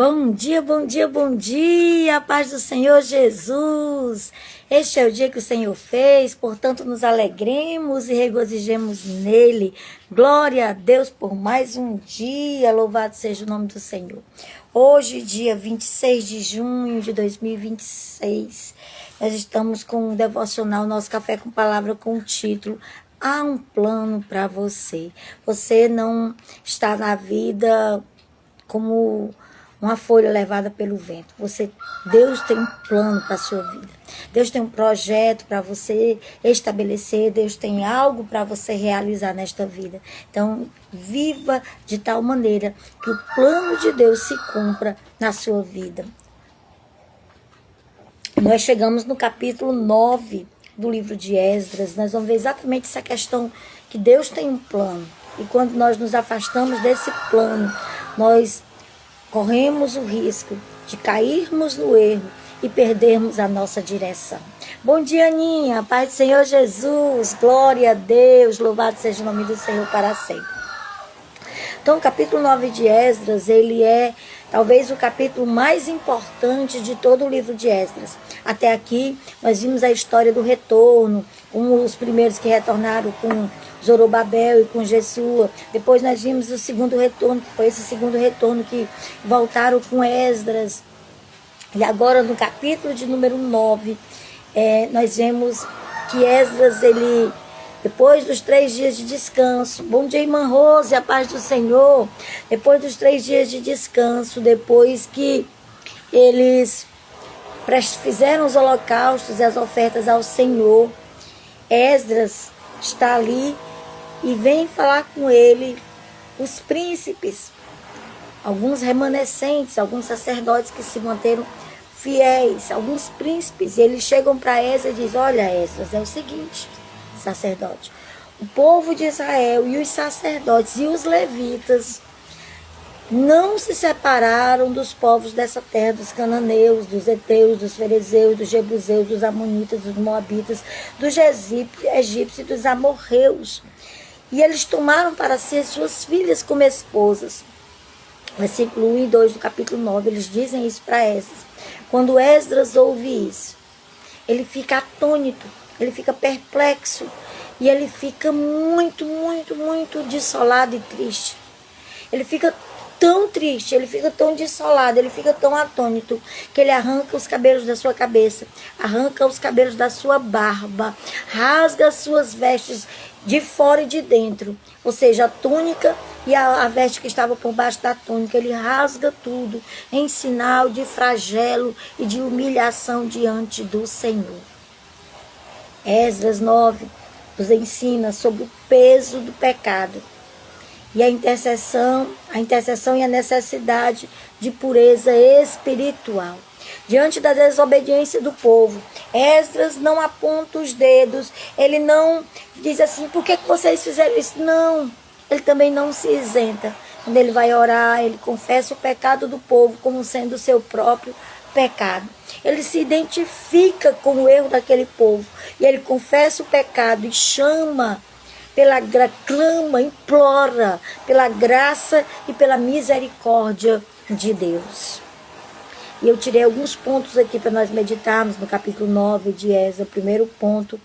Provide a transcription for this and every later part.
Bom dia, bom dia, bom dia, a paz do Senhor Jesus. Este é o dia que o Senhor fez, portanto nos alegremos e regozijemos nele. Glória a Deus por mais um dia, louvado seja o nome do Senhor. Hoje, dia 26 de junho de 2026, nós estamos com um devocional, nosso Café com Palavra, com o título Há um plano para você. Você não está na vida como uma folha levada pelo vento. Deus tem um plano para a sua vida. Deus tem um projeto para você estabelecer. Deus tem algo para você realizar nesta vida. Então, viva de tal maneira que o plano de Deus se cumpra na sua vida. Nós chegamos no capítulo 9 do livro de Esdras. Nós vamos ver exatamente essa questão que Deus tem um plano. E quando nós nos afastamos desse plano, nós corremos o risco de cairmos no erro e perdermos a nossa direção. Bom dia, Aninha. Paz do Senhor Jesus. Glória a Deus. Louvado seja o nome do Senhor para sempre. Então, o capítulo 9 de Esdras, ele é talvez o capítulo mais importante de todo o livro de Esdras. Até aqui, nós vimos a história do retorno, com os primeiros que retornaram com Zorobabel e com Jesua. Depois nós vimos o segundo retorno, que foi esse segundo retorno que voltaram com Esdras. E agora no capítulo de número 9, nós vemos que Esdras, ele, depois dos 3 dias de descanso, bom dia, irmã Rose, a paz do Senhor. Depois dos 3 dias de descanso, depois que eles fizeram os holocaustos e as ofertas ao Senhor, Esdras está ali e vem falar com ele os príncipes, alguns remanescentes, alguns sacerdotes que se manteram fiéis, alguns príncipes. E eles chegam para Esdras e dizem: olha, Esdras, é o seguinte, sacerdote, o povo de Israel e os sacerdotes e os levitas não se separaram dos povos dessa terra, dos cananeus, dos heteus, dos ferezeus, dos jebuseus, dos amonitas, dos moabitas, dos egípcios e dos amorreus. E eles tomaram para si as suas filhas como esposas. Versículo 1 e 2 do capítulo 9, eles dizem isso para Esdras. Quando Esdras ouve isso, ele fica atônito, ele fica perplexo, e ele fica muito, muito, muito desolado e triste. Ele fica tão triste, ele fica tão desolado, ele fica tão atônito, que ele arranca os cabelos da sua cabeça, arranca os cabelos da sua barba, rasga as suas vestes de fora e de dentro, ou seja, a túnica e a veste que estava por baixo da túnica, ele rasga tudo em sinal de flagelo e de humilhação diante do Senhor. Esdras 9 nos ensina sobre o peso do pecado e a intercessão e a necessidade de pureza espiritual. Diante da desobediência do povo, Esdras não aponta os dedos, ele não diz assim: por que vocês fizeram isso? Não, ele também não se isenta. Quando ele vai orar, ele confessa o pecado do povo como sendo o seu próprio pecado. Ele se identifica com o erro daquele povo, e ele confessa o pecado e clama, implora pela graça e pela misericórdia de Deus. E eu tirei alguns pontos aqui para nós meditarmos no capítulo 9 de Esdras. O primeiro ponto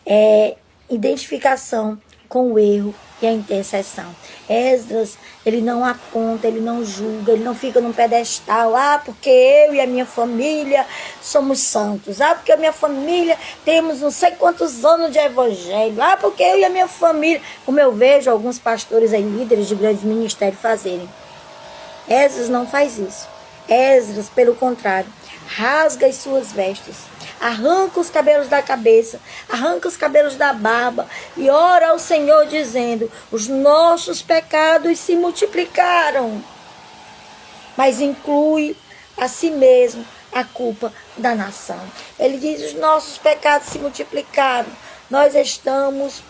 é identificação com o erro e a intercessão. Esdras, ele não aponta, ele não julga, ele não fica num pedestal. Porque eu e a minha família somos santos. Porque a minha família temos não sei quantos anos de evangelho. Porque eu e a minha família, como eu vejo alguns pastores aí, líderes de grandes ministérios fazerem. Esdras não faz isso. Esdras, pelo contrário, rasga as suas vestes, arranca os cabelos da cabeça, arranca os cabelos da barba e ora ao Senhor dizendo: os nossos pecados se multiplicaram, mas inclui a si mesmo a culpa da nação. Ele diz: os nossos pecados se multiplicaram, nós estamos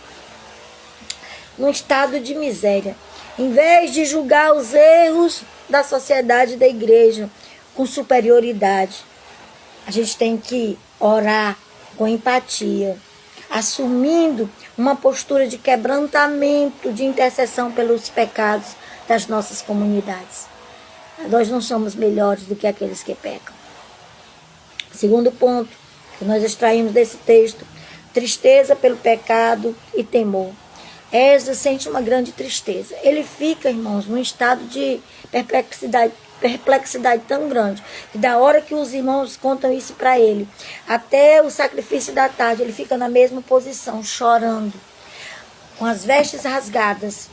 num estado de miséria. Em vez de julgar os erros da sociedade e da igreja com superioridade, a gente tem que orar com empatia, assumindo uma postura de quebrantamento, de intercessão pelos pecados das nossas comunidades. Nós não somos melhores do que aqueles que pecam. Segundo ponto que nós extraímos desse texto: tristeza pelo pecado e temor. Esdras sente uma grande tristeza. Ele fica, irmãos, num estado de perplexidade tão grande, que da hora que os irmãos contam isso para ele, até o sacrifício da tarde, ele fica na mesma posição, chorando, com as vestes rasgadas,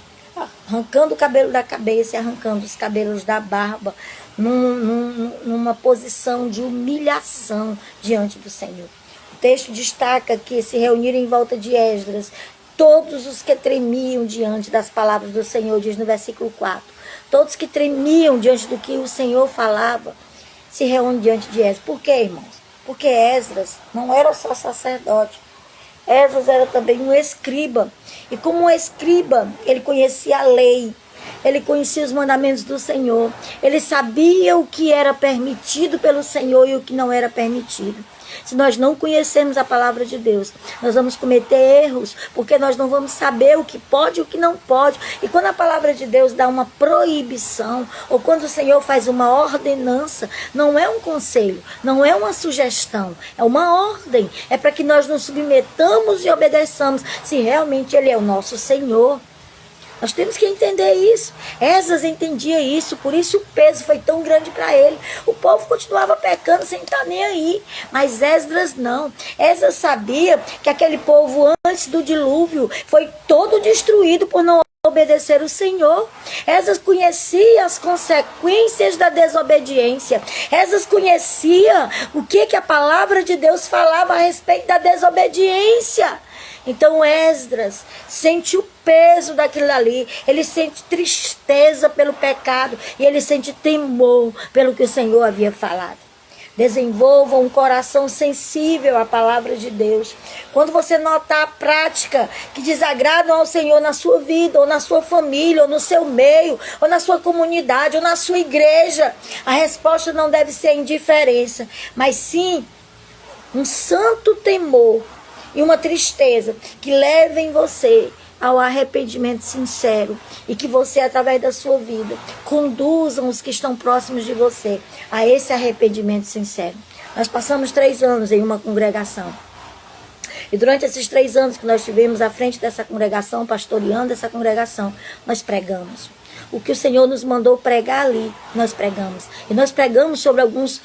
arrancando o cabelo da cabeça e arrancando os cabelos da barba, numa posição de humilhação diante do Senhor. O texto destaca que se reuniram em volta de Esdras todos os que tremiam diante das palavras do Senhor, diz no versículo 4. Todos que tremiam diante do que o Senhor falava, se reúnem diante de Esdras. Por quê, irmãos? Porque Esdras não era só sacerdote. Esdras era também um escriba. E como um escriba, ele conhecia a lei. Ele conhecia os mandamentos do Senhor. Ele sabia o que era permitido pelo Senhor e o que não era permitido. Se nós não conhecermos a palavra de Deus, nós vamos cometer erros, porque nós não vamos saber o que pode e o que não pode. E quando a palavra de Deus dá uma proibição, ou quando o Senhor faz uma ordenança, não é um conselho, não é uma sugestão, é uma ordem. É para que nós nos submetamos e obedeçamos, se realmente Ele é o nosso Senhor. Nós temos que entender isso. Esdras entendia isso, por isso o peso foi tão grande para ele. O povo continuava pecando sem estar nem aí, mas Esdras não. Esdras sabia que aquele povo antes do dilúvio foi todo destruído por não obedecer o Senhor. Esdras conhecia as consequências da desobediência. Esdras conhecia o que a palavra de Deus falava a respeito da desobediência. Então Esdras sente o peso daquilo ali, ele sente tristeza pelo pecado e ele sente temor pelo que o Senhor havia falado. Desenvolva um coração sensível à palavra de Deus. Quando você notar a prática que desagradam ao Senhor na sua vida, ou na sua família, ou no seu meio, ou na sua comunidade, ou na sua igreja, a resposta não deve ser indiferença, mas sim um santo temor e uma tristeza que levem você ao arrependimento sincero e que você, através da sua vida, conduzam os que estão próximos de você a esse arrependimento sincero. Nós passamos 3 anos em uma congregação. E durante esses 3 anos que nós tivemos à frente dessa congregação, pastoreando essa congregação, nós pregamos. O que o Senhor nos mandou pregar ali, nós pregamos. E nós pregamos sobre alguns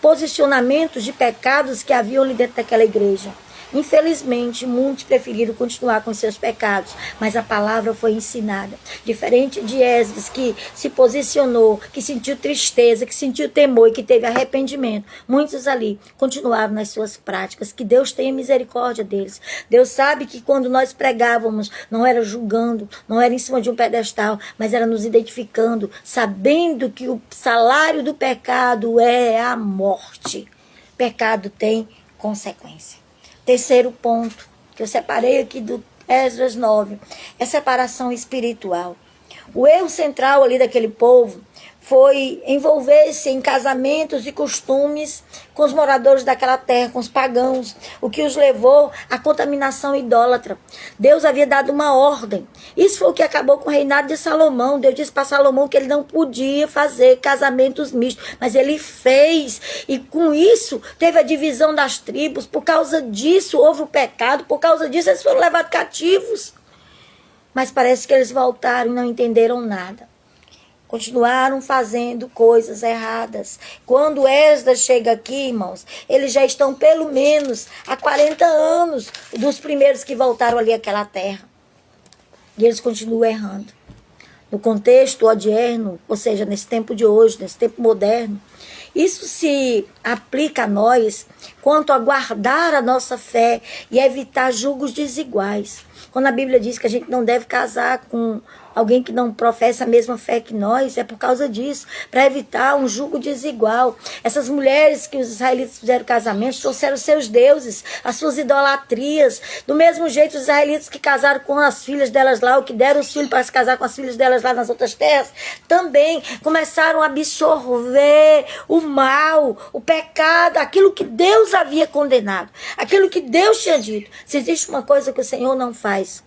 posicionamentos de pecados que haviam ali dentro daquela igreja. Infelizmente, muitos preferiram continuar com seus pecados, mas a palavra foi ensinada. Diferente de Esdras, que se posicionou, que sentiu tristeza, que sentiu temor e que teve arrependimento, muitos ali continuaram nas suas práticas. Que Deus tenha misericórdia deles. Deus sabe que quando nós pregávamos, não era julgando, não era em cima de um pedestal, mas era nos identificando, sabendo que o salário do pecado é a morte. Pecado tem consequência. Terceiro ponto, que eu separei aqui do Esdras 9, é separação espiritual. O erro central ali daquele povo foi envolver-se em casamentos e costumes com os moradores daquela terra, com os pagãos, o que os levou à contaminação idólatra. Deus havia dado uma ordem. Isso foi o que acabou com o reinado de Salomão. Deus disse para Salomão que ele não podia fazer casamentos mistos, mas ele fez. E com isso teve a divisão das tribos. Por causa disso houve o pecado, por causa disso eles foram levados cativos. Mas parece que eles voltaram e não entenderam nada. Continuaram fazendo coisas erradas. Quando Esdras chega aqui, irmãos, eles já estão pelo menos há 40 anos dos primeiros que voltaram ali àquela terra. E eles continuam errando. No contexto odierno, ou seja, nesse tempo de hoje, nesse tempo moderno, isso se aplica a nós quanto a guardar a nossa fé e evitar julgos desiguais. Quando a Bíblia diz que a gente não deve casar com alguém que não professa a mesma fé que nós, é por causa disso, para evitar um julgo desigual. Essas mulheres que os israelitas fizeram casamento, trouxeram seus deuses, as suas idolatrias. Do mesmo jeito, os israelitas que casaram com as filhas delas lá, ou que deram os filhos para se casar com as filhas delas lá nas outras terras, também começaram a absorver o mal, o pecado, aquilo que Deus havia condenado, aquilo que Deus tinha dito. Se existe uma coisa que o Senhor não faz,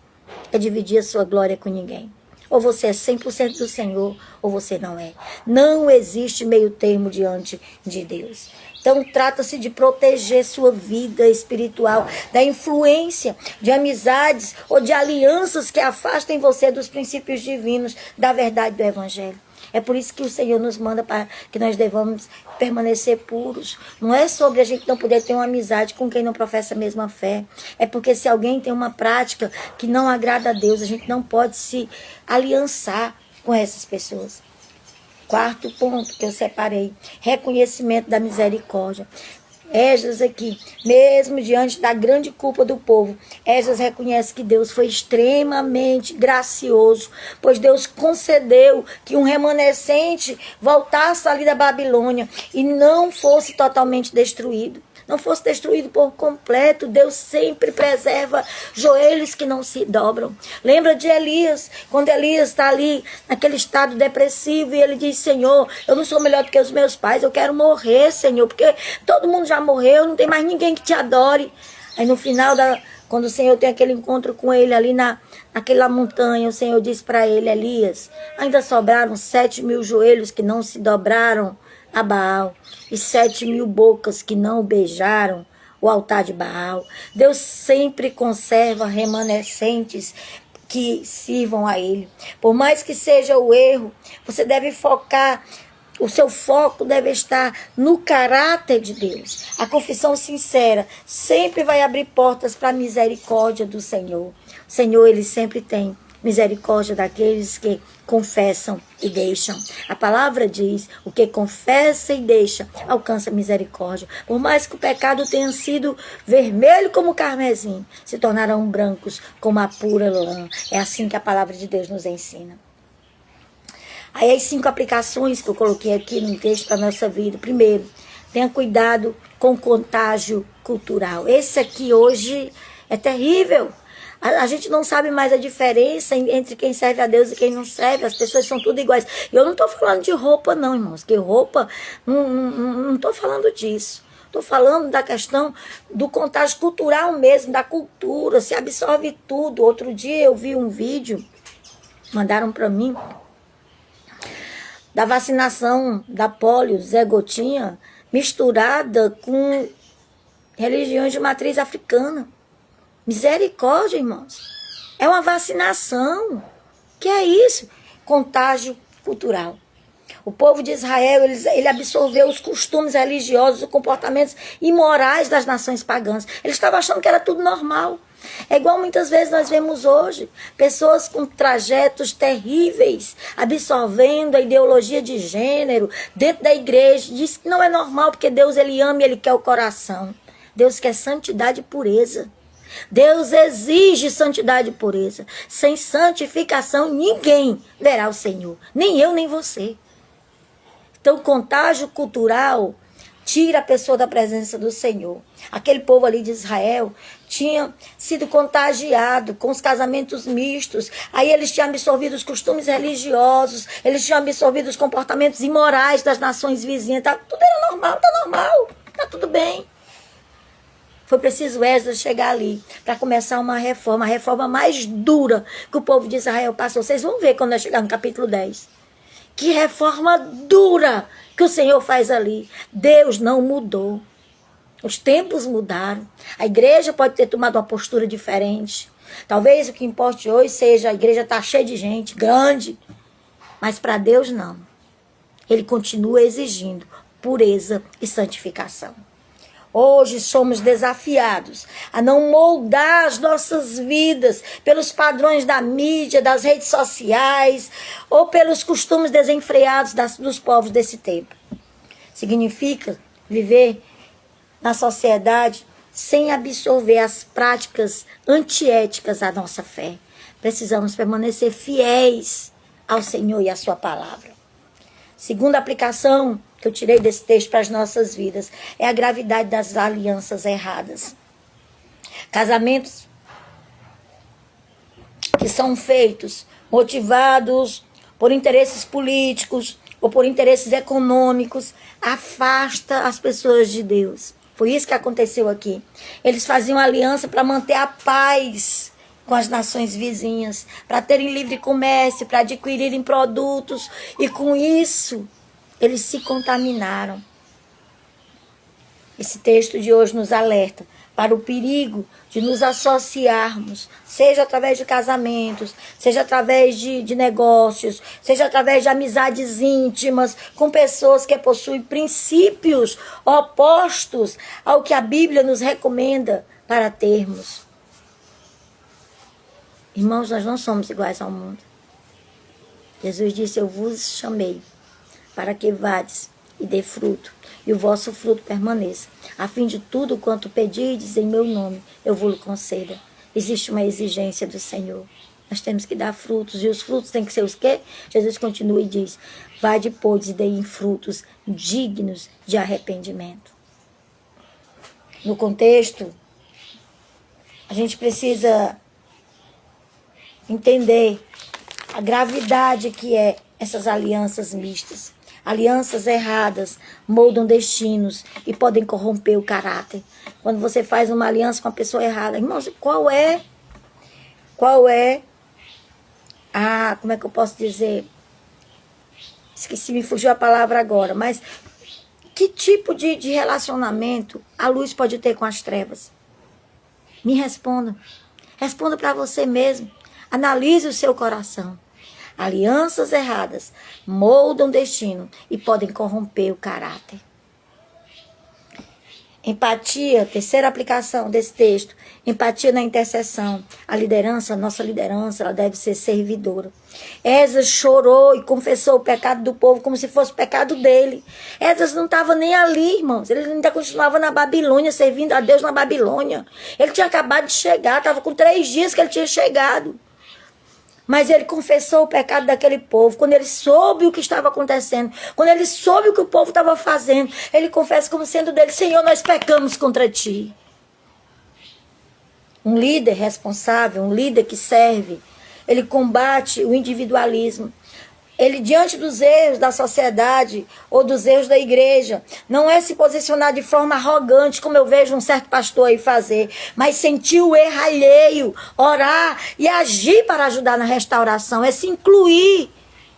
é dividir a sua glória com ninguém. Ou você é 100% do Senhor, ou você não é. Não existe meio termo diante de Deus. Então, trata-se de proteger sua vida espiritual da influência de amizades ou de alianças que afastem você dos princípios divinos, da verdade do Evangelho. É por isso que o Senhor nos manda para que nós devamos permanecer puros. Não é sobre a gente não poder ter uma amizade com quem não professa a mesma fé. É porque se alguém tem uma prática que não agrada a Deus, a gente não pode se aliançar com essas pessoas. Quarto ponto que eu separei, reconhecimento da misericórdia. Esdras aqui, mesmo diante da grande culpa do povo, Esdras reconhece que Deus foi extremamente gracioso, pois Deus concedeu que um remanescente voltasse ali da Babilônia e não fosse totalmente destruído. Não fosse destruído por completo. Deus sempre preserva joelhos que não se dobram. Lembra de Elias, quando Elias está ali naquele estado depressivo e ele diz: Senhor, eu não sou melhor do que os meus pais, eu quero morrer, Senhor, porque todo mundo já morreu, não tem mais ninguém que te adore. Aí no final, quando o Senhor tem aquele encontro com ele ali naquela montanha, o Senhor diz para ele: Elias, ainda sobraram 7.000 joelhos que não se dobraram a Baal, e 7.000 bocas que não beijaram o altar de Baal. Deus sempre conserva remanescentes que sirvam a Ele. Por mais que seja o erro, você deve focar, o seu foco deve estar no caráter de Deus. A confissão sincera sempre vai abrir portas para a misericórdia do Senhor. O Senhor, Ele sempre tem misericórdia daqueles que confessam e deixam. A palavra diz: o que confessa e deixa alcança misericórdia. Por mais que o pecado tenha sido vermelho como o carmesim, se tornarão brancos como a pura lã. É assim que a palavra de Deus nos ensina. Aí as 5 aplicações que eu coloquei aqui no texto para a nossa vida. Primeiro, tenha cuidado com o contágio cultural. Esse aqui hoje é terrível. A gente não sabe mais a diferença entre quem serve a Deus e quem não serve. As pessoas são tudo iguais. E eu não estou falando de roupa não, irmãos. Que roupa, não estou falando disso. Estou falando da questão do contágio cultural mesmo, da cultura. Se absorve tudo. Outro dia eu vi um vídeo, mandaram para mim, da vacinação da polio, Zé Gotinha, misturada com religiões de matriz africana. Misericórdia, irmãos. É uma vacinação. Que é isso? Contágio cultural. O povo de Israel, ele absorveu os costumes religiosos, os comportamentos imorais das nações pagãs. Eles estavam achando que era tudo normal. É igual muitas vezes nós vemos hoje pessoas com trajetos terríveis, absorvendo a ideologia de gênero dentro da igreja. Diz que não é normal, porque Deus, Ele ama e Ele quer o coração. Deus quer santidade e pureza. Deus exige santidade e pureza. Sem santificação, ninguém verá o Senhor. Nem eu, nem você. Então, o contágio cultural tira a pessoa da presença do Senhor. Aquele povo ali de Israel tinha sido contagiado com os casamentos mistos. Aí eles tinham absorvido os costumes religiosos. Eles tinham absorvido os comportamentos imorais das nações vizinhas. Tudo era normal, tá normal. Tá tudo bem. Foi preciso Esdras chegar ali para começar uma reforma, a reforma mais dura que o povo de Israel passou. Vocês vão ver quando nós chegar no capítulo 10. Que reforma dura que o Senhor faz ali. Deus não mudou. Os tempos mudaram. A igreja pode ter tomado uma postura diferente. Talvez o que importe hoje seja a igreja estar cheia de gente, grande. Mas para Deus não. Ele continua exigindo pureza e santificação. Hoje somos desafiados a não moldar as nossas vidas pelos padrões da mídia, das redes sociais ou pelos costumes desenfreados dos povos desse tempo. Significa viver na sociedade sem absorver as práticas antiéticas da nossa fé. Precisamos permanecer fiéis ao Senhor e à sua palavra. Segunda aplicação que eu tirei desse texto para as nossas vidas é a gravidade das alianças erradas. Casamentos que são feitos, motivados por interesses políticos ou por interesses econômicos, afasta as pessoas de Deus. Foi isso que aconteceu aqui. Eles faziam aliança para manter a paz com as nações vizinhas, para terem livre comércio, para adquirirem produtos, e com isso eles se contaminaram. Esse texto de hoje nos alerta para o perigo de nos associarmos, seja através de casamentos, seja através de negócios, seja através de amizades íntimas, com pessoas que possuem princípios opostos ao que a Bíblia nos recomenda para termos. Irmãos, nós não somos iguais ao mundo. Jesus disse: eu vos chamei para que vades e dê fruto, e o vosso fruto permaneça, a fim de tudo quanto pedirdes em meu nome, eu vos conceda. Existe uma exigência do Senhor. Nós temos que dar frutos, e os frutos têm que ser os quê? Jesus continua e diz: vade, pois, e deem frutos dignos de arrependimento. No contexto, a gente precisa entender a gravidade que é essas alianças mistas. Alianças erradas moldam destinos e podem corromper o caráter. Quando você faz uma aliança com a pessoa errada, irmãos, qual é a, como é que eu posso dizer? Esqueci, me fugiu a palavra agora, mas que tipo de relacionamento a luz pode ter com as trevas? Me responda. Responda para você mesmo. Analise o seu coração. Alianças erradas moldam destino e podem corromper o caráter. Empatia, terceira aplicação desse texto. Empatia na intercessão. A liderança, nossa liderança, ela deve ser servidora. Esdras chorou e confessou o pecado do povo como se fosse o pecado dele. Esdras não estava nem ali, irmãos. Ele ainda continuava na Babilônia, servindo a Deus na Babilônia. Ele tinha acabado de chegar, estava com 3 dias que ele tinha chegado. Mas ele confessou o pecado daquele povo. Quando ele soube o que estava acontecendo, quando ele soube o que o povo estava fazendo, ele confessa como sendo dele: Senhor, nós pecamos contra ti. Um líder responsável, um líder que serve, ele combate o individualismo. Ele, diante dos erros da sociedade ou dos erros da igreja, não é se posicionar de forma arrogante, como eu vejo um certo pastor aí fazer, mas sentir o erro alheio, orar e agir para ajudar na restauração, é se incluir,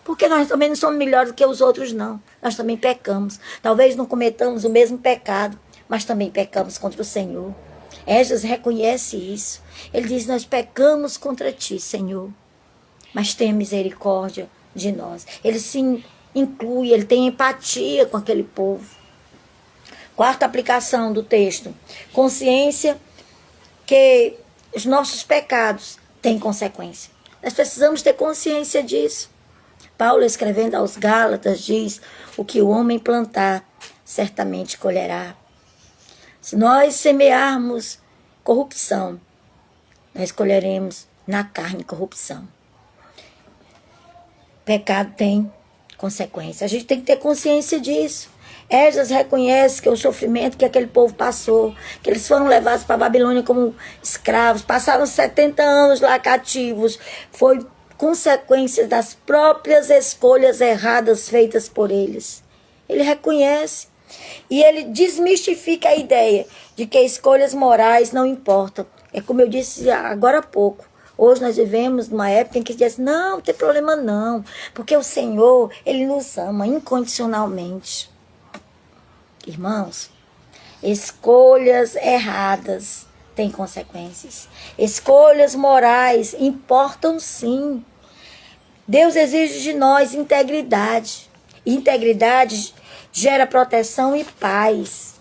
porque nós também não somos melhores do que os outros, não. Nós também pecamos. Talvez não cometamos o mesmo pecado, mas também pecamos contra o Senhor. Esdras reconhece isso. Ele diz: nós pecamos contra ti, Senhor, mas tenha misericórdia de nós. Ele se inclui, ele tem empatia com aquele povo. Quarta aplicação do texto: consciência que os nossos pecados têm consequência. Nós precisamos ter consciência disso. Paulo, escrevendo aos Gálatas, diz: o que o homem plantar, certamente colherá. Se nós semearmos corrupção, nós colheremos na carne corrupção. Pecado tem consequência. A gente tem que ter consciência disso. Esdras reconhece que o sofrimento que aquele povo passou, que eles foram levados para a Babilônia como escravos, passaram 70 anos lá cativos, foi consequência das próprias escolhas erradas feitas por eles. Ele reconhece e ele desmistifica a ideia de que escolhas morais não importam. É como eu disse agora há pouco. Hoje nós vivemos numa época em que diz: não tem problema não, porque o Senhor, Ele nos ama incondicionalmente. Irmãos, escolhas erradas têm consequências. Escolhas morais importam sim. Deus exige de nós integridade. Integridade gera proteção e paz.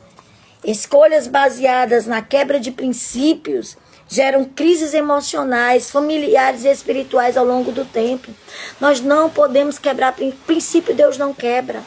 Escolhas baseadas na quebra de princípios geram crises emocionais, familiares e espirituais ao longo do tempo. Nós não podemos quebrar princípio. Deus não quebra.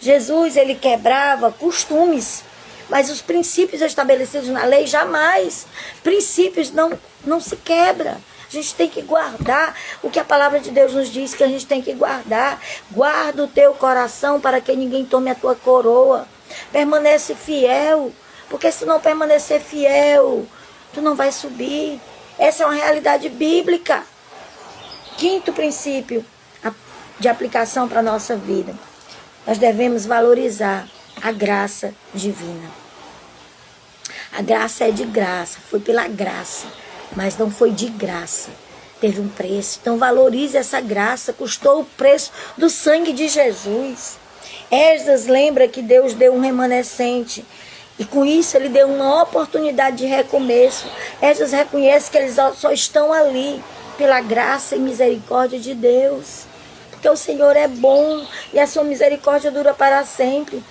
Jesus, ele quebrava costumes, mas os princípios estabelecidos na lei jamais. Princípios não se quebra. A gente tem que guardar o que a palavra de Deus nos diz que a gente tem que guardar. Guarda o teu coração para que ninguém tome a tua coroa. Permanece fiel, porque se não permanecer fiel, tu não vai subir. Essa é uma realidade bíblica. Quinto princípio de aplicação para a nossa vida. Nós devemos valorizar a graça divina. A graça é de graça, foi pela graça. mas não foi de graça. Teve um preço. Então valorize essa graça. Custou o preço do sangue de Jesus. Esdras lembra que Deus deu um remanescente. E com isso ele deu uma oportunidade de recomeço. Esdras reconhece que eles só estão ali pela graça e misericórdia de Deus. Porque o Senhor é bom e a sua misericórdia dura para sempre.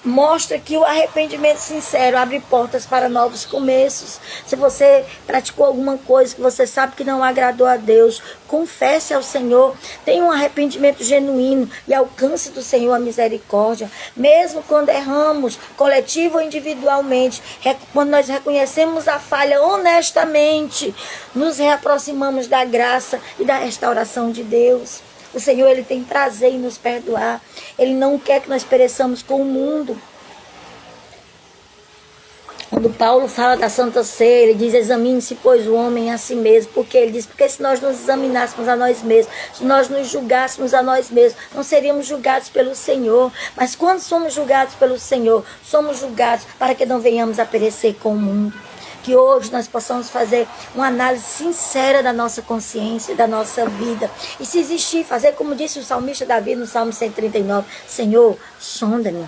Mostra que o arrependimento sincero abre portas para novos começos. Se você praticou alguma coisa que você sabe que não agradou a Deus, confesse ao Senhor, tenha um arrependimento genuíno e alcance do Senhor a misericórdia. Mesmo quando erramos, coletivo ou individualmente, quando nós reconhecemos a falha honestamente, nos reaproximamos da graça e da restauração de Deus. O Senhor, Ele tem prazer em nos perdoar. Ele não quer que nós pereçamos com o mundo. Quando Paulo fala da Santa Ceia, ele diz: examine-se, pois, o homem a si mesmo. Porque ele diz: porque se nós nos examinássemos a nós mesmos, se nós nos julgássemos a nós mesmos, não seríamos julgados pelo Senhor. Mas quando somos julgados pelo Senhor, somos julgados para que não venhamos a perecer com o mundo. Que hoje nós possamos fazer uma análise sincera da nossa consciência, da nossa vida. E se existir, fazer como disse o salmista Davi no Salmo 139. Senhor, sonda-me.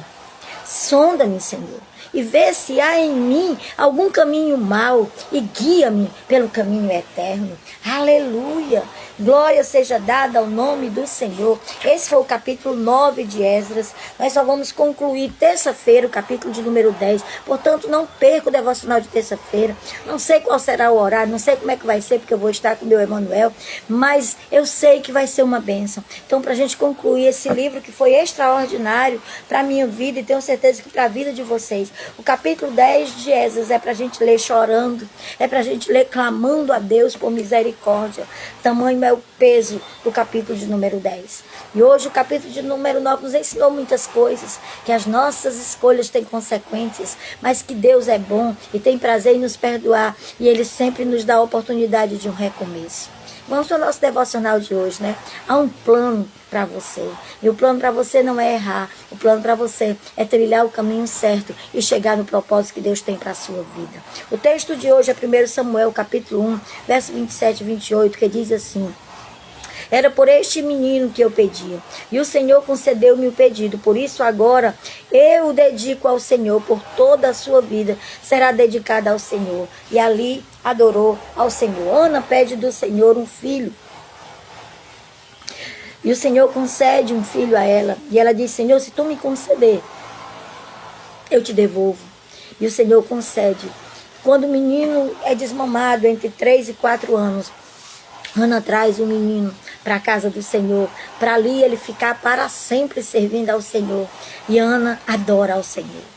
Sonda-me, Senhor. E vê se há em mim algum caminho mau. E guia-me pelo caminho eterno. Aleluia. Glória seja dada ao nome do Senhor. Esse foi o capítulo 9 de Esdras. Nós só vamos concluir terça-feira o capítulo de número 10. Portanto, não perca o devocional de terça-feira. Não sei qual será o horário, não sei como é que vai ser, porque eu vou estar com o meu Emanuel. Mas eu sei que vai ser uma bênção. Então, para a gente concluir esse livro que foi extraordinário para a minha vida, e tenho certeza que para a vida de vocês. O capítulo 10 de Esdras é para a gente ler chorando. É para a gente ler clamando a Deus por misericórdia. Tamanho é o peso do capítulo de número 10. E hoje o capítulo de número 9 nos ensinou muitas coisas, que as nossas escolhas têm consequências, mas que Deus é bom e tem prazer em nos perdoar, e Ele sempre nos dá a oportunidade de um recomeço. Vamos para o nosso devocional de hoje, né? Há um plano para você. E o plano para você não é errar. O plano para você é trilhar o caminho certo e chegar no propósito que Deus tem para a sua vida. O texto de hoje é 1 Samuel, capítulo 1, verso 27 e 28, que diz assim: era por este menino que eu pedia, e o Senhor concedeu-me o pedido. Por isso agora eu o dedico ao Senhor, por toda a sua vida será dedicada ao Senhor. E ali adorou ao Senhor. Ana pede do Senhor um filho, e o Senhor concede um filho a ela. E ela diz: Senhor, se tu me conceder, eu te devolvo. E o Senhor concede. Quando o menino é desmamado entre 3 e 4 anos, Ana traz o menino para a casa do Senhor, para ali ele ficar para sempre servindo ao Senhor. E Ana adora ao Senhor.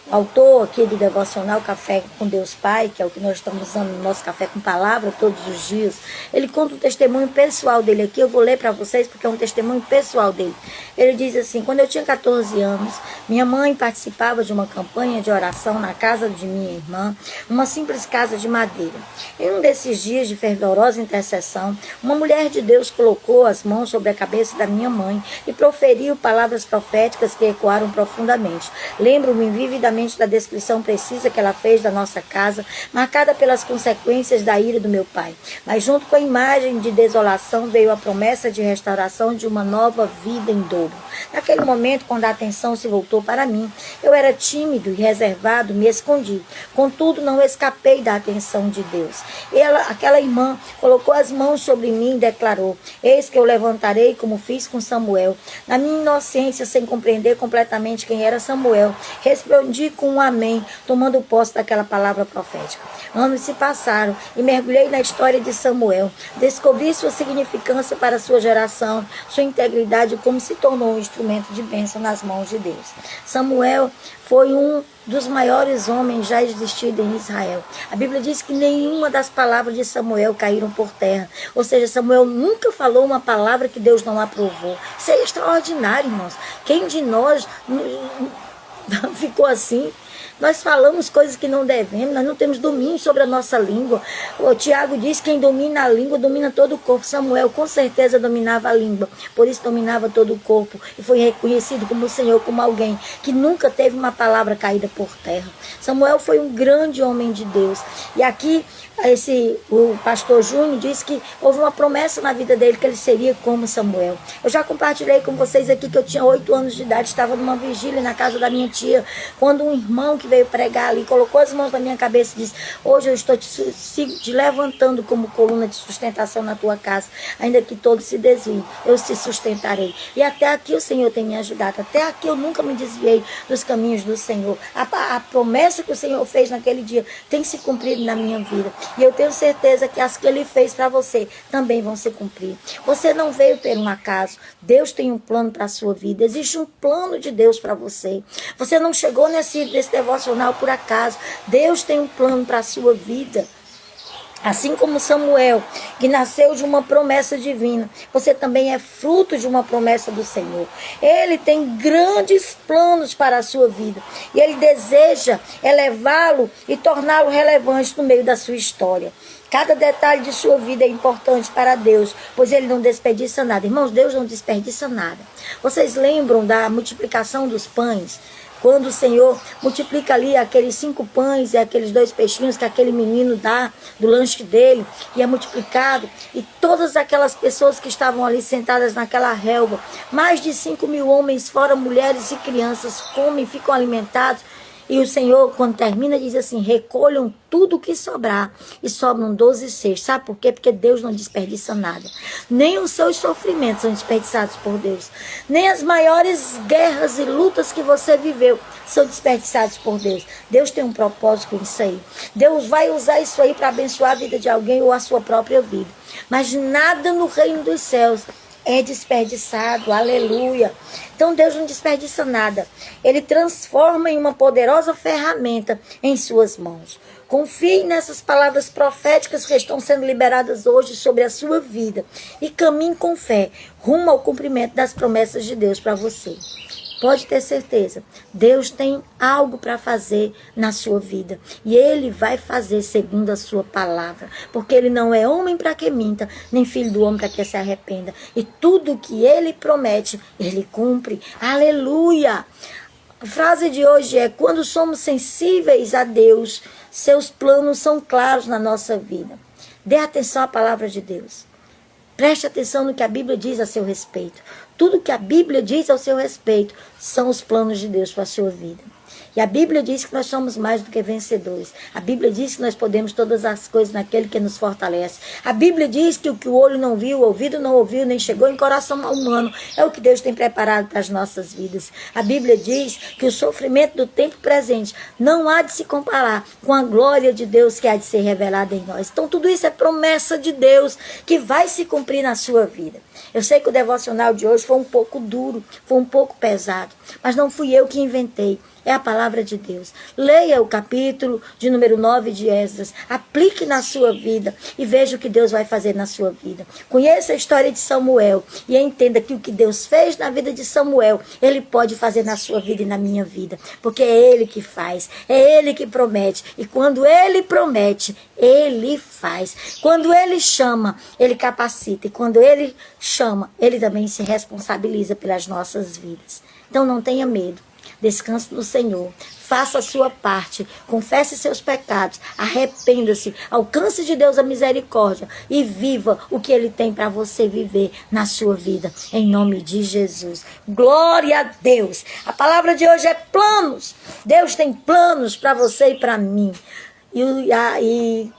O autor aqui do devocional Café com Deus Pai, que é o que nós estamos usando no nosso Café com Palavra todos os dias, ele conta um testemunho pessoal dele aqui. Eu vou ler para vocês porque é um testemunho pessoal dele. Ele diz assim: quando eu tinha 14 anos, minha mãe participava de uma campanha de oração na casa de minha irmã, uma simples casa de madeira. Em um desses dias de fervorosa intercessão, uma mulher de Deus colocou as mãos sobre a cabeça da minha mãe e proferiu palavras proféticas que ecoaram profundamente. Lembro-me vividamente da descrição precisa que ela fez da nossa casa, marcada pelas consequências da ira do meu pai. Mas junto com a imagem de desolação veio a promessa de restauração de uma nova vida em dobro. Naquele momento, quando a atenção se voltou para mim, eu era tímido e reservado, me escondi. Contudo, não escapei da atenção de Deus. Aquela irmã colocou as mãos sobre mim e declarou: eis que eu levantarei como fiz com Samuel. Na minha inocência, sem compreender completamente quem era Samuel, respondi com um amém, tomando posse daquela palavra profética. Anos se passaram e mergulhei na história de Samuel. Descobri sua significância para sua geração, sua integridade, como se tornou um instrumento de bênção nas mãos de Deus. Samuel foi um dos maiores homens já existidos em Israel. A Bíblia diz que nenhuma das palavras de Samuel caíram por terra. Ou seja, Samuel nunca falou uma palavra que Deus não aprovou. Isso é extraordinário, irmãos. Quem de nós ficou assim? Nós falamos coisas que não devemos, nós não temos domínio sobre a nossa língua. O Tiago diz que quem domina a língua domina todo o corpo. Samuel com certeza dominava a língua, por isso dominava todo o corpo e foi reconhecido como o Senhor, como alguém que nunca teve uma palavra caída por terra. Samuel foi um grande homem de Deus. E aqui o pastor Júnior disse que houve uma promessa na vida dele que ele seria como Samuel. Eu já compartilhei com vocês aqui que eu tinha 8 anos de idade, estava numa vigília na casa da minha tia, quando um irmão que veio pregar ali colocou as mãos na minha cabeça e disse: hoje eu estou te levantando como coluna de sustentação na tua casa, ainda que todos se desviem, eu te sustentarei. E até aqui o Senhor tem me ajudado, até aqui eu nunca me desviei dos caminhos do Senhor. A promessa que o Senhor fez naquele dia tem se cumprido na minha vida. E eu tenho certeza que as que Ele fez para você também vão se cumprir. Você não veio por um acaso. Deus tem um plano para a sua vida. Existe um plano de Deus para você. Você não chegou nesse devocional por acaso. Deus tem um plano para a sua vida. Assim como Samuel, que nasceu de uma promessa divina, você também é fruto de uma promessa do Senhor. Ele tem grandes planos para a sua vida. E Ele deseja elevá-lo e torná-lo relevante no meio da sua história. Cada detalhe de sua vida é importante para Deus, pois Ele não desperdiça nada. Irmãos, Deus não desperdiça nada. Vocês lembram da multiplicação dos pães? Quando o Senhor multiplica ali aqueles 5 pães e aqueles 2 peixinhos que aquele menino dá do lanche dele, e é multiplicado, e todas aquelas pessoas que estavam ali sentadas naquela relva, mais de 5.000 homens, fora mulheres e crianças, comem, ficam alimentados. E o Senhor, quando termina, diz assim: recolham tudo o que sobrar. E sobram 12 cestos. Sabe por quê? Porque Deus não desperdiça nada. Nem os seus sofrimentos são desperdiçados por Deus. Nem as maiores guerras e lutas que você viveu são desperdiçados por Deus. Deus tem um propósito com isso aí. Deus vai usar isso aí para abençoar a vida de alguém ou a sua própria vida. Mas nada no reino dos céus é desperdiçado, aleluia. Então Deus não desperdiça nada. Ele transforma em uma poderosa ferramenta em suas mãos. Confie nessas palavras proféticas que estão sendo liberadas hoje sobre a sua vida e caminhe com fé rumo ao cumprimento das promessas de Deus para você. Pode ter certeza, Deus tem algo para fazer na sua vida. E Ele vai fazer segundo a sua palavra. Porque Ele não é homem para que minta, nem filho do homem para que se arrependa. E tudo que Ele promete, Ele cumpre. Aleluia! A frase de hoje é: quando somos sensíveis a Deus, seus planos são claros na nossa vida. Dê atenção à palavra de Deus. Preste atenção no que a Bíblia diz a seu respeito. Tudo que a Bíblia diz ao seu respeito são os planos de Deus para a sua vida. E a Bíblia diz que nós somos mais do que vencedores. A Bíblia diz que nós podemos todas as coisas naquele que nos fortalece. A Bíblia diz que o que o olho não viu, o ouvido não ouviu, nem chegou em coração humano, é o que Deus tem preparado para as nossas vidas. A Bíblia diz que o sofrimento do tempo presente não há de se comparar com a glória de Deus que há de ser revelada em nós. Então tudo isso é promessa de Deus que vai se cumprir na sua vida. Eu sei que o devocional de hoje foi um pouco duro, foi um pouco pesado, mas não fui eu que inventei. É a palavra de Deus. Leia o capítulo de número 9 de Esdras. Aplique na sua vida e veja o que Deus vai fazer na sua vida. Conheça a história de Samuel e entenda que o que Deus fez na vida de Samuel, Ele pode fazer na sua vida e na minha vida. Porque é Ele que faz, é Ele que promete. E quando Ele promete, Ele faz. Quando Ele chama, Ele capacita. E quando Ele chama, Ele também se responsabiliza pelas nossas vidas. Então não tenha medo. Descanse no Senhor, faça a sua parte, confesse seus pecados, arrependa-se, alcance de Deus a misericórdia e viva o que Ele tem para você viver na sua vida, em nome de Jesus. Glória a Deus! A palavra de hoje é planos. Deus tem planos para você e para mim. E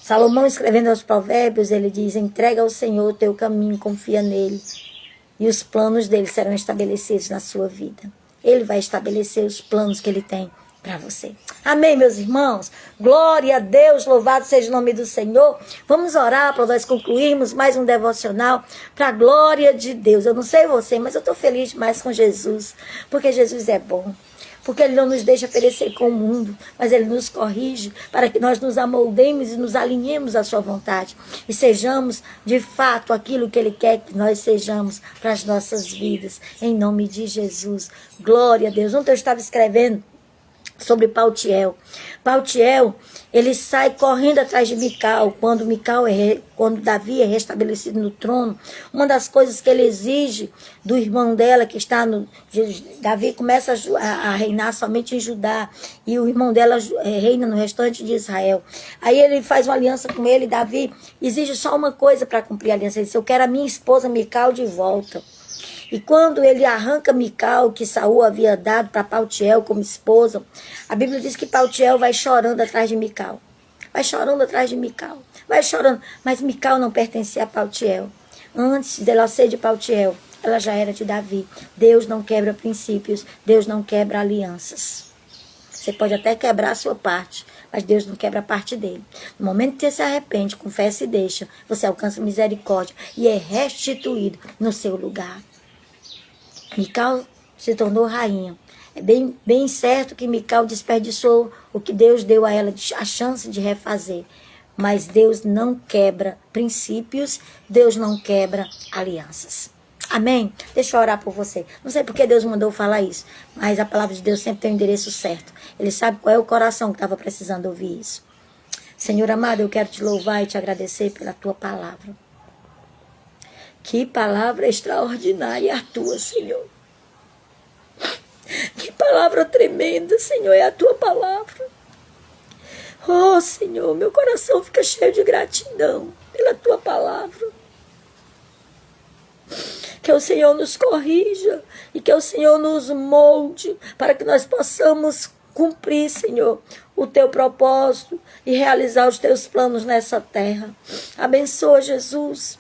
Salomão, escrevendo aos Provérbios, ele diz: entrega ao Senhor o teu caminho, confia nele, e os planos dele serão estabelecidos na sua vida. Ele vai estabelecer os planos que Ele tem para você. Amém, meus irmãos? Glória a Deus, louvado seja o nome do Senhor. Vamos orar para nós concluirmos mais um devocional para a glória de Deus. Eu não sei você, mas eu estou feliz demais com Jesus, porque Jesus é bom. Porque Ele não nos deixa perecer com o mundo, mas Ele nos corrige para que nós nos amoldemos e nos alinhemos à sua vontade. E sejamos, de fato, aquilo que Ele quer que nós sejamos para as nossas vidas. Em nome de Jesus. Glória a Deus. Ontem eu estava escrevendo sobre Paltiel. Paltiel, ele sai correndo atrás de Mical. Quando Davi é restabelecido no trono, uma das coisas que ele exige do irmão dela, que está no... Davi começa a reinar somente em Judá, e o irmão dela reina no restante de Israel. Aí ele faz uma aliança com ele, Davi exige só uma coisa para cumprir a aliança. Ele diz: eu quero a minha esposa Mical de volta. E quando ele arranca Mical, que Saul havia dado para Paltiel como esposa, a Bíblia diz que Paltiel vai chorando atrás de Mical. Vai chorando atrás de Mical. Vai chorando. Mas Mical não pertencia a Paltiel. Antes dela ser de Paltiel, ela já era de Davi. Deus não quebra princípios. Deus não quebra alianças. Você pode até quebrar a sua parte, mas Deus não quebra a parte dele. No momento que você se arrepende, confessa e deixa, você alcança misericórdia e é restituído no seu lugar. Mical se tornou rainha. É bem certo que Mical desperdiçou o que Deus deu a ela, a chance de refazer. Mas Deus não quebra princípios, Deus não quebra alianças. Amém? Deixa eu orar por você. Não sei porque Deus mandou falar isso, mas a palavra de Deus sempre tem o endereço certo. Ele sabe qual é o coração que estava precisando ouvir isso. Senhor amado, eu quero te louvar e te agradecer pela tua palavra. Que palavra extraordinária é a tua, Senhor. Que palavra tremenda, Senhor, é a tua palavra. Oh, Senhor, meu coração fica cheio de gratidão pela tua palavra. Que o Senhor nos corrija e que o Senhor nos molde para que nós possamos cumprir, Senhor, o teu propósito e realizar os teus planos nessa terra. Abençoa, Jesus,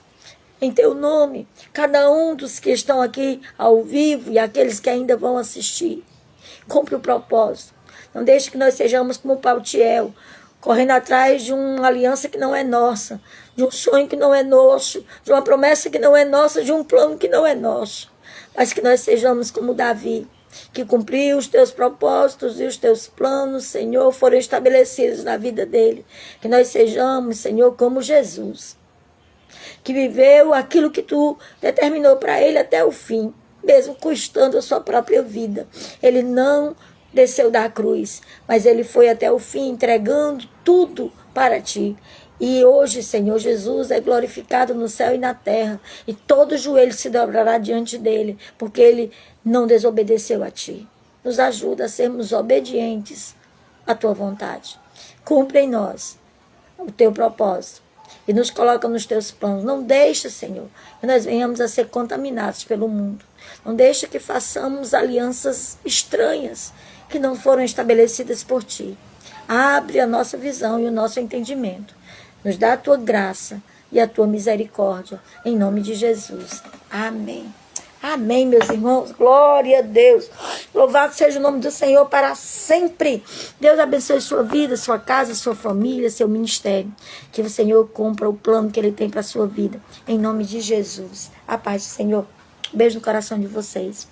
em teu nome, cada um dos que estão aqui ao vivo e aqueles que ainda vão assistir. Cumpre o propósito. Não deixe que nós sejamos como Paltiel, correndo atrás de uma aliança que não é nossa, de um sonho que não é nosso, de uma promessa que não é nossa, de um plano que não é nosso. Mas que nós sejamos como Davi, que cumpriu os teus propósitos e os teus planos, Senhor, foram estabelecidos na vida dele. Que nós sejamos, Senhor, como Jesus, que viveu aquilo que tu determinou para ele até o fim, mesmo custando a sua própria vida. Ele não desceu da cruz, mas ele foi até o fim, entregando tudo para ti. E hoje, Senhor, Jesus é glorificado no céu e na terra, e todo joelho se dobrará diante dele, porque ele não desobedeceu a ti. Nos ajuda a sermos obedientes à tua vontade. Cumpre em nós o teu propósito e nos coloca nos teus planos. Não deixa, Senhor, que nós venhamos a ser contaminados pelo mundo. Não deixa que façamos alianças estranhas que não foram estabelecidas por ti. Abre a nossa visão e o nosso entendimento. Nos dá a tua graça e a tua misericórdia. Em nome de Jesus. Amém. Amém, meus irmãos. Glória a Deus. Louvado seja o nome do Senhor para sempre. Deus abençoe sua vida, sua casa, sua família, seu ministério. Que o Senhor cumpra o plano que Ele tem para a sua vida. Em nome de Jesus. A paz do Senhor. Beijo no coração de vocês.